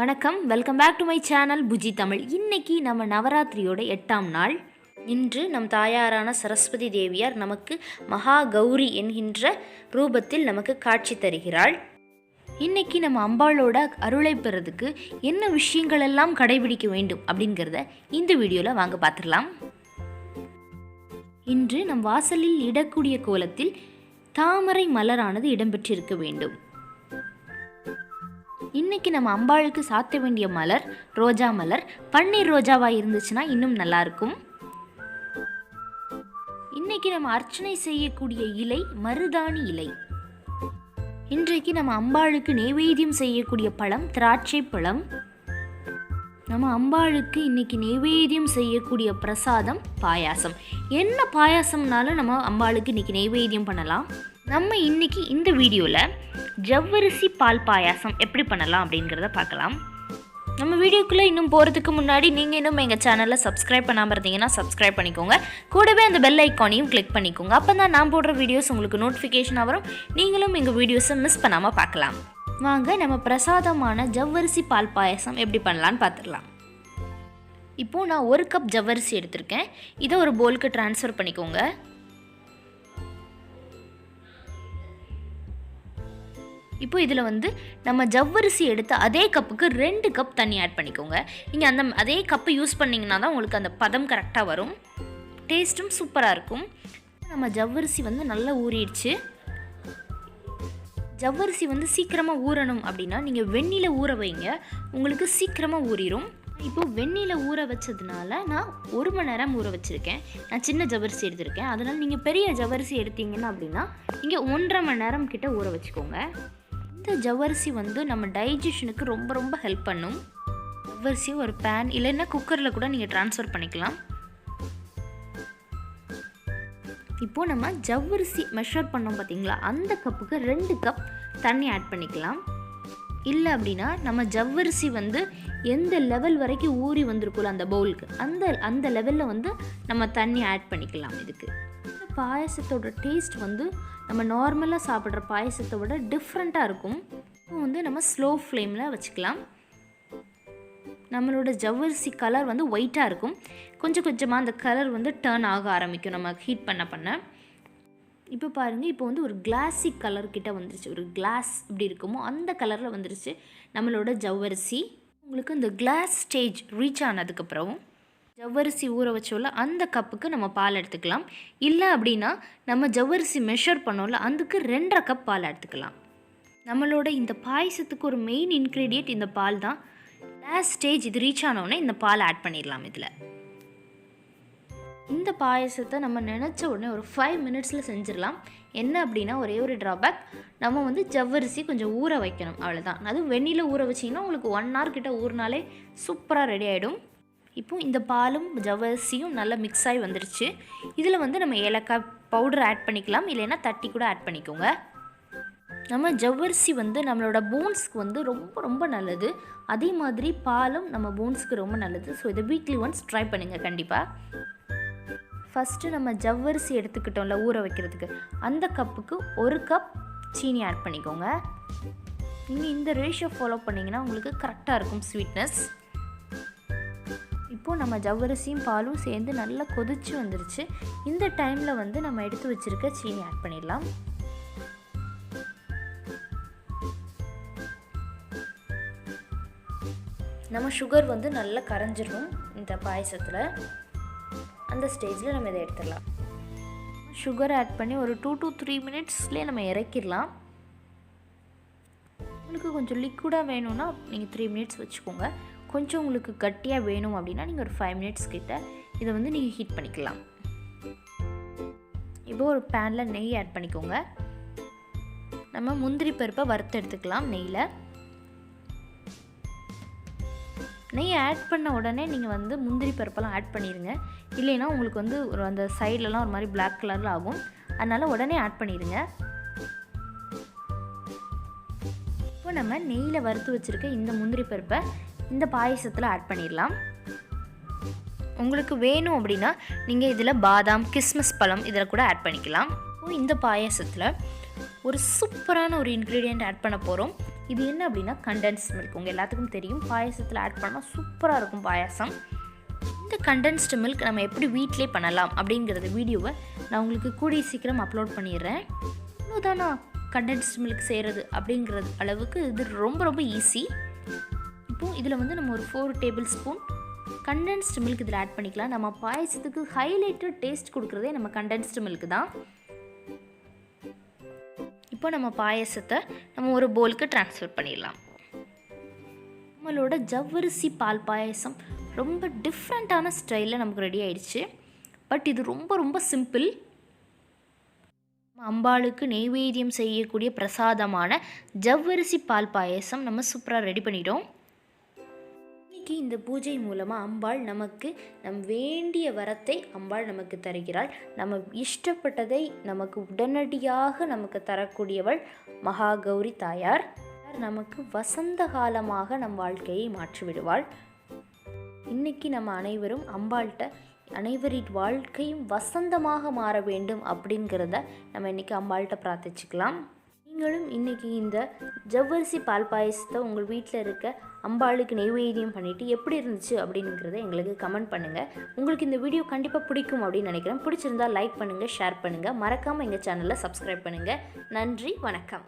வணக்கம், welcome back to my channel Puji Tamil. இன்னைக்கு நம்ம நவராத்திரியோட 8ஆம் நாள். இன்று நம் தாயாரான சரஸ்வதி தேவியார் நமக்கு மகா கௌரி என்கின்ற ரூபத்தில் நமக்கு காட்சி தருகிறாள். இன்னைக்கு நம்ம அம்பாளோட அருளை பெறதுக்கு என்ன விஷயங்கள் எல்லாம் கடைபிடிக்க வேண்டும் அப்படிங்கிறத இந்த வீடியோவில் வாங்க பார்த்துடலாம். இன்று நம் வாசலில் இடக்கூடிய கோலத்தில் தாமரை மலரானது இடம்பெற்றிருக்க வேண்டும். இன்றைக்கி நம்ம அம்பாளுக்கு சாத்த வேண்டிய மலர் ரோஜா மலர். பன்னீர் ரோஜாவாக இருந்துச்சுன்னா இன்னும் நல்லாயிருக்கும். இன்றைக்கி நம்ம அர்ச்சனை செய்யக்கூடிய இலை மருதாணி இலை. இன்றைக்கு நம்ம அம்பாளுக்கு நைவேத்தியம் செய்யக்கூடிய பழம் திராட்சை பழம். நம்ம அம்பாளுக்கு இன்றைக்கி நைவேத்தியம் செய்யக்கூடிய பிரசாதம் பாயாசம். என்ன பாயாசம்னாலும் நம்ம அம்பாளுக்கு இன்றைக்கி நைவேத்தியம் பண்ணலாம். நம்ம இன்றைக்கி இந்த வீடியோவில் ஜவ்வரிசி பால் பாயாசம் எப்படி பண்ணலாம் அப்படிங்கிறத பார்க்கலாம். நம்ம வீடியோக்குள்ளே இன்னும் போகிறதுக்கு முன்னாடி நீங்கள் இன்னும் எங்கள் சேனலில் சப்ஸ்கிரைப் பண்ணாமல் இருந்தீங்கன்னா சப்ஸ்கிரைப் பண்ணிக்கோங்க. கூடவே அந்த பெல் ஐக்கானையும் கிளிக் பண்ணிக்கோங்க. அப்போ தான் நான் போடுற வீடியோஸ் உங்களுக்கு நோட்டிஃபிகேஷனாக வரும். நீங்களும் எங்கள் வீடியோஸை மிஸ் பண்ணாமல் பார்க்கலாம். வாங்க நம்ம பிரசாதமான ஜவ்வரிசி பால் பாயாசம் எப்படி பண்ணலான்னு பார்த்துடலாம். இப்போது நான் 1 கப் ஜவ்வரிசி எடுத்திருக்கேன். இதை ஒரு பவுலுக்கு ட்ரான்ஸ்ஃபர் பண்ணிக்கோங்க. இப்போ இதில் நம்ம ஜவ்வரிசி எடுத்து அதே கப்புக்கு 2 கப் தண்ணி ஆட் பண்ணிக்கோங்க. நீங்கள் அதே கப்பு யூஸ் பண்ணிங்கன்னா தான் உங்களுக்கு அந்த பதம் கரெக்டாக வரும். டேஸ்ட்டும் சூப்பராக இருக்கும். நம்ம ஜவ்வரிசி நல்லா ஊறிடுச்சு. ஜவ்வரிசி சீக்கிரமாக ஊறணும் அப்படின்னா நீங்கள் வெந்நில ஊற வைங்க, உங்களுக்கு சீக்கிரமாக ஊறிடும். இப்போது வெந்நில ஊற வச்சதுனால நான் 1 மணி நேரம் ஊற வச்சுருக்கேன். நான் சின்ன ஜவ்வரிசி எடுத்திருக்கேன். அதனால் நீங்கள் பெரிய ஜவ்வரிசி எடுத்தீங்கன்னா அப்படின்னா நீங்கள் 1.5 மணி நேரம் கிட்ட ஊற வச்சுக்கோங்க. இந்த ஜவ்வரிசி நம்ம டைஜஷனுக்கு ரொம்ப ரொம்ப ஹெல்ப் பண்ணும். ஜவ்வரிசி ஒரு பேன் இல்லைன்னா குக்கரில் கூட நீங்கள் ட்ரான்ஸ்ஃபர் பண்ணிக்கலாம். இப்போது நம்ம ஜவ்வரிசி மெஷர் பண்ணோம் பார்த்தீங்களா, அந்த கப்புக்கு 2 கப் தண்ணி ஆட் பண்ணிக்கலாம். இல்லை அப்படின்னா நம்ம ஜவ்வரிசி எந்த லெவல் வரைக்கும் ஊறி வந்திருக்குள்ள அந்த பவுலுக்கு அந்த லெவலில் நம்ம தண்ணி ஆட் பண்ணிக்கலாம். இதுக்கு இந்த பாயசத்தோட டேஸ்ட் நம்ம நார்மலாக சாப்பிட்ற பாயசத்தை விட டிஃப்ரெண்ட்டாக இருக்கும். இப்போ நம்ம ஸ்லோ ஃப்ளேமில் வச்சுக்கலாம். நம்மளோட ஜவ்வரிசி கலர் ஒயிட்டாக இருக்கும். கொஞ்சம் கொஞ்சமாக அந்த கலர் டர்ன் ஆக ஆரம்பிக்கும் நம்ம ஹீட் பண்ண. இப்போ பாருங்கள், இப்போ ஒரு கிளாஸி கலர்கிட்ட வந்துருச்சு. ஒரு கிளாஸ் எப்படி இருக்குமோ அந்த கலரில் வந்துருச்சு நம்மளோட ஜவ்வரிசி. உங்களுக்கு இந்த கிளாஸ் ஸ்டேஜ் ரீச் ஆனதுக்கப்புறம் ஜவ்வரிசி ஊற வச்சோல்ல அந்த கப்புக்கு நம்ம பால் எடுத்துக்கலாம். இல்லை அப்படின்னா நம்ம ஜவ்வரிசி மெஷர் பண்ணோம்ல அதுக்கு 2.5 கப் பால் எடுத்துக்கலாம். நம்மளோட இந்த பாயசத்துக்கு ஒரு மெயின் இன்க்ரீடியன்ட் இந்த பால் தான். கிளாஸ் ஸ்டேஜ் இது ரீச் ஆனோடனே இந்த பால் ஆட் பண்ணிடலாம். இதில் இந்த பாயசத்தை நம்ம நினச்ச உடனே ஒரு 5 மினிட்ஸில் செஞ்சிடலாம். என்ன அப்படின்னா ஒரே ஒரு ட்ராபேக், நம்ம ஜவ்வரிசி கொஞ்சம் ஊற வைக்கணும், அவ்வளோதான். அதுவும் வெந்நில ஊற வச்சிங்கன்னா உங்களுக்கு 1 hour கிட்ட ஊறினாலே சூப்பராக ரெடி ஆகிடும். இப்போது இந்த பாலும் ஜவ்வரிசியும் நல்லா மிக்ஸ் ஆகி வந்துருச்சு. இதில் நம்ம ஏலக்காய் பவுடர் ஆட் பண்ணிக்கலாம், இல்லைன்னா தட்டி கூட ஆட் பண்ணிக்கோங்க. நம்ம ஜவ்வரிசி நம்மளோட போன்ஸ்க்கு ரொம்ப ரொம்ப நல்லது. அதே மாதிரி பாலும் நம்ம போன்ஸ்க்கு ரொம்ப நல்லது. ஸோ இதை வீக்லி ஒன்ஸ் ட்ரை பண்ணுங்கள் கண்டிப்பாக. ஃபஸ்ட்டு நம்ம ஜவ்வரிசி எடுத்துக்கிட்டோம்ல ஊற வைக்கிறதுக்கு, அந்த கப்புக்கு 1 கப் சீனி ஆட் பண்ணிக்கோங்க. நீங்கள் இந்த ரேஷியோ ஃபாலோ பண்ணிங்கன்னா உங்களுக்கு கரெக்டாக இருக்கும் ஸ்வீட்னஸ். இப்போது நம்ம ஜவ்வரிசியும் பாலும் சேர்ந்து நல்லா கொதிச்சு வந்துருச்சு. இந்த டைமில் நம்ம எடுத்து வச்சுருக்க சீனி ஆட் பண்ணிடலாம். நம்ம சுகர் நல்லா கரைஞ்சிடணும் இந்த பாயசத்தில். அந்த ஸ்டேஜில் நம்ம இதை எடுத்துடலாம். சுகர் ஆட் பண்ணி ஒரு 2 to 3 மினிட்ஸ்லேயே நம்ம இறக்கிடலாம். உங்களுக்கு கொஞ்சம் லிக்விடாக வேணும்னா நீங்கள் 3 மினிட்ஸ் வச்சுக்கோங்க. கொஞ்சம் உங்களுக்கு கட்டியாக வேணும் அப்படின்னா நீங்கள் ஒரு 5 மினிட்ஸ் கிட்ட இதை நீங்கள் ஹீட் பண்ணிக்கலாம். இப்போ ஒரு பேனில் நெய் ஆட் பண்ணிக்கோங்க. நம்ம முந்திரி பருப்பை வறுத்து எடுத்துக்கலாம் நெய்யில். நெய் ஆட் பண்ண உடனே நீங்கள் முந்திரி பருப்பெல்லாம் ஆட் பண்ணிடுங்க. இல்லைன்னா உங்களுக்கு ஒரு அந்த சைட்லலாம் ஒரு மாதிரி பிளாக் கலரில் ஆகும். அதனால் உடனே ஆட் பண்ணிடுங்க. இப்போ நம்ம நெய்யில் வறுத்து வச்சுருக்க இந்த முந்திரி பருப்பை இந்த பாயசத்தில் ஆட் பண்ணிடலாம். உங்களுக்கு வேணும் அப்படின்னா நீங்கள் இதில் பாதாம் கிஸ்மிஸ் பழம் இதில் கூட ஆட் பண்ணிக்கலாம். இந்த பாயசத்தில் ஒரு சூப்பரான ஒரு இன்க்ரீடியண்ட் ஆட் பண்ண போகிறோம். இது என்ன அப்படின்னா கண்டென்ஸ்ட் மில்க். உங்கள் எல்லாத்துக்கும் தெரியும், பாயசத்தில் ஆட் பண்ணால் சூப்பராக இருக்கும் பாயாசம். இந்த கண்டென்ஸ்டு மில்க் நம்ம எப்படி வீட்டிலே பண்ணலாம் அப்படிங்கிறத வீடியோவை நான் உங்களுக்கு கூடிய சீக்கிரம் அப்லோட் பண்ணிடுறேன். இவ்வளோதானா கண்டென்ஸ்டு மில்க் செய்கிறது அப்படிங்கிறது அளவுக்கு இது ரொம்ப ரொம்ப ஈஸி. இப்போது இதில் வந்து நம்ம ஒரு 4 டேபிள் ஸ்பூன் கண்டென்ஸ்டு மில்க் இதில் ஆட் பண்ணிக்கலாம். நம்ம பாயசத்துக்கு ஹைலைட்டட் டேஸ்ட் கொடுக்குறதே நம்ம கண்டென்ஸ்டு மில்க் தான். இப்போ நம்ம பாயசத்தை நம்ம ஒரு பவுலுக்கு ட்ரான்ஸ்ஃபர் பண்ணிடலாம். நம்மளோட ஜவ்வரிசி பால் பாயசம் ரொம்ப டிஃப்ரெண்ட்டான ஸ்டைலில் நமக்கு ரெடி ஆயிடுச்சு. பட் இது ரொம்ப ரொம்ப சிம்பிள். அம்பாளுக்கு நெய்வேத்தியம் செய்யக்கூடிய பிரசாதமான ஜவ்வரிசி பால் பாயசம் நம்ம சூப்பராக ரெடி பண்ணிட்டோம். இன்றைக்கி இந்த பூஜை மூலமாக அம்பாள் நமக்கு வேண்டிய வரத்தை அம்பாள் நமக்கு தருகிறாள். நம்ம இஷ்டப்பட்டதை நமக்கு உடனடியாக நமக்கு தரக்கூடியவள் மகா கௌரி தாயார். நமக்கு வசந்த காலமாக நம் வாழ்க்கையை மாற்றிவிடுவாள். இன்றைக்கி நம்ம அனைவரும் அம்பாள்கிட்ட அனைவரின் வாழ்க்கையும் வசந்தமாக மாற வேண்டும் அப்படிங்கிறத நம்ம இன்றைக்கி அம்பாள்கிட்ட பிரார்த்திச்சுக்கலாம். நீங்களும் இன்றைக்கி இந்த ஜவ்வரிசி பால் பாயசத்தை உங்கள் வீட்டில் இருக்க அம்பாளுக்கு நெய்வேத்தியம் பண்ணிவிட்டு எப்படி இருந்துச்சு அப்படிங்கிறத எங்களுக்கு கமெண்ட் பண்ணுங்கள். உங்களுக்கு இந்த வீடியோ கண்டிப்பாக பிடிக்கும் அப்படின்னு நினைக்கிறேன். பிடிச்சிருந்தால் லைக் பண்ணுங்கள், ஷேர் பண்ணுங்கள், மறக்காமல் எங்கள் சேனலை சப்ஸ்கிரைப் பண்ணுங்கள். நன்றி, வணக்கம்.